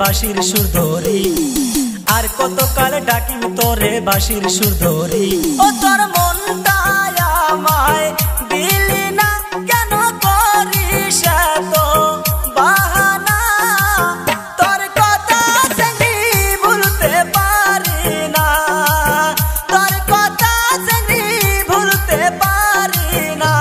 বাঁশির সুর ধরি আর কতকাল ডাকিম তোরে বাঁশির সুর ধরি ও তোর মনটায় আমায় দিলি না কেন করিস এত বাহানা তোর কথা জানি ভুলতে পারি না তোর কথা জানি ভুলতে পারি না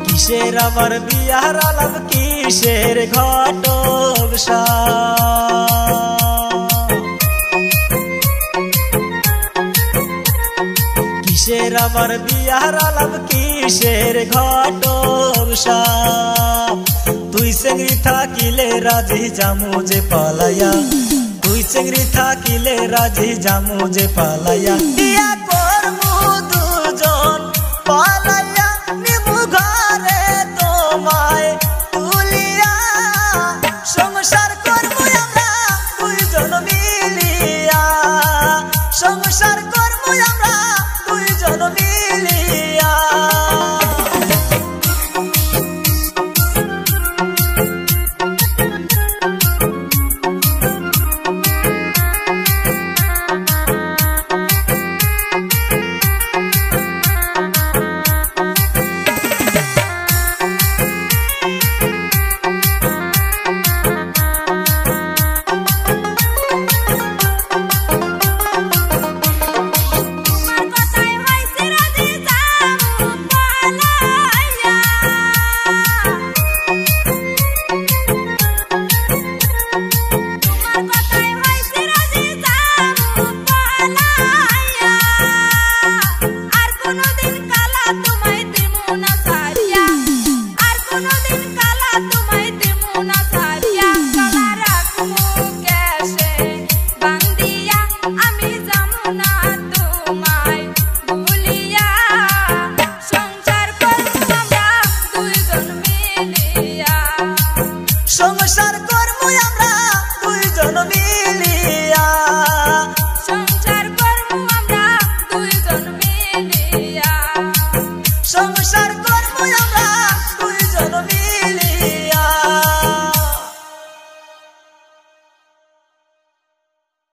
কিসের আবার বিয়ার আলাপ কিসের ঘটক কিসের আবার বিয়ার আলাপ কিসের ঘটক তুই চেংড়ি থাকিলে রাজি জামু যে পালাইয়া তুই চেংড়ি থাকিলে রাজি জামু যে পালাইয়া বিয়া করমু দুজন পালাইয়া নিমু ঘরে তোমায় তুলিয়া সংসার করবো আমরা দুইজন মিলিয়া সংসার করবো আমরা দুইজন মিলিয়া তোমায় দেবো না